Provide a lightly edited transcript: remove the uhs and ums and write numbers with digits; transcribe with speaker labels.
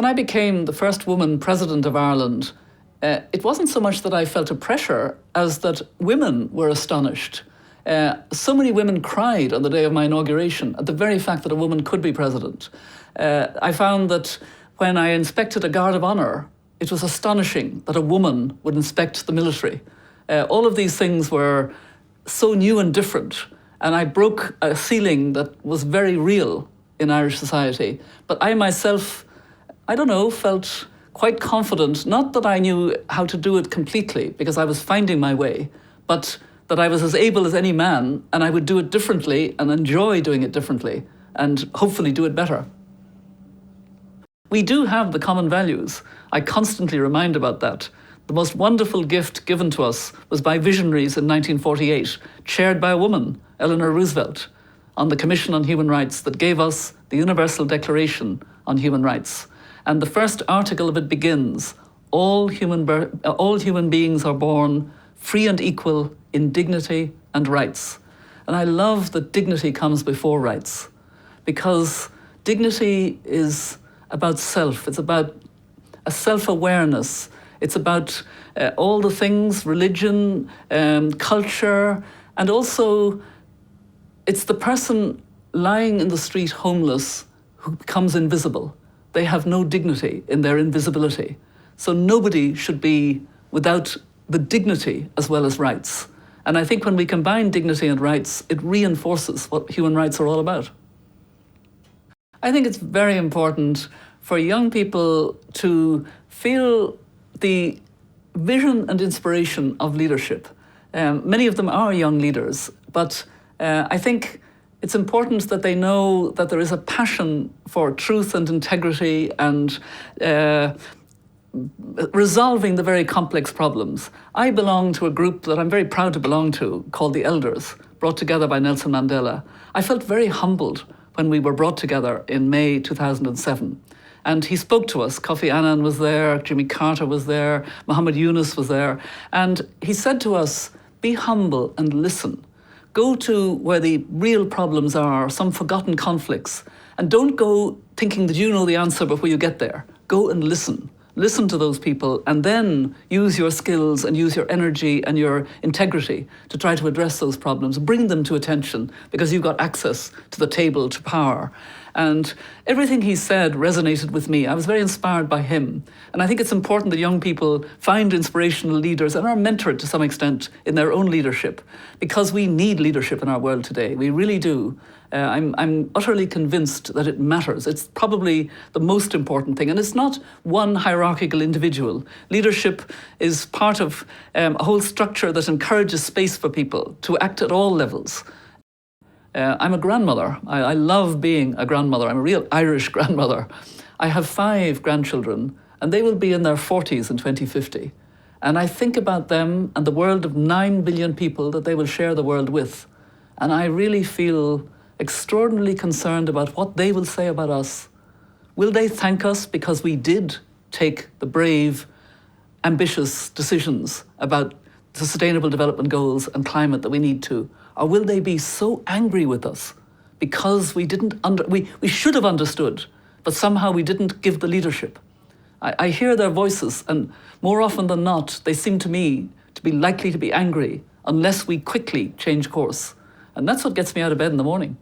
Speaker 1: When I became the first woman president of Ireland, it wasn't so much that I felt a pressure as that women were astonished. So many women cried on the day of my inauguration at the very fact that a woman could be president. I found that when I inspected a guard of honour, it was astonishing that a woman would inspect the military. All of these things were so new and different, and I broke a ceiling that was very real in Irish society. But I myself, I don't know, felt quite confident, not that I knew how to do it completely, because I was finding my way, but that I was as able as any man, and I would do it differently and enjoy doing it differently, and hopefully do it better. We do have the common values. I constantly remind about that. The most wonderful gift given to us was by visionaries in 1948, chaired by a woman, Eleonore Ruзвelt, on the Commission on Human Rights that gave us the Universal Declaration on Human Rights. And the first article of it begins, all human beings are born free and equal in dignity and rights. And I love that dignity comes before rights, because dignity is about self. It's about a self-awareness. It's about all the things, religion, culture, and also it's the person lying in the street homeless who becomes invisible. They have no dignity in their invisibility. So nobody should be without the dignity as well as rights. And I think when we combine dignity and rights, it reinforces what human rights are all about. I think it's very important for young people to feel the vision and inspiration of leadership. Many of them are young leaders, but I think it's important that they know that there is a passion for truth and integrity and resolving the very complex problems. I belong to a group that I'm very proud to belong to, called the Elders, brought together by Nelson Mandela. I felt very humbled when we were brought together in May 2007. And he spoke to us. Kofi Annan was there, Jimmy Carter was there, Muhammad Yunus was there. And he said to us, be humble and listen. Go to where the real problems are, some forgotten conflicts, and don't go thinking that you know the answer before you get there. Go and listen. Listen to those people, and then use your skills and use your energy and your integrity to try to address those problems. Bring them to attention, because you've got access to the table, to power. And everything he said resonated with me. I was very inspired by him. And I think it's important that young people find inspirational leaders and are mentored to some extent in their own leadership, because we need leadership in our world today. We really do. I'm utterly convinced that it matters. It's probably the most important thing. And it's not one hierarchical individual. Leadership is part of a whole structure that encourages space for people to act at all levels. I'm a grandmother. I love being a grandmother. I'm a real Irish grandmother. I have 5 grandchildren, and they will be in their 40s in 2050. And I think about them and the world of 9 billion people that they will share the world with. And I really feel extraordinarily concerned about what they will say about us. Will they thank us because we did take the brave, ambitious decisions about the Sustainable Development Goals and climate that we need to? Or will they be so angry with us because we should have understood, but somehow we didn't give the leadership? I hear their voices, and more often than not, they seem to me to be likely to be angry unless we quickly change course. And that's what gets me out of bed in the morning.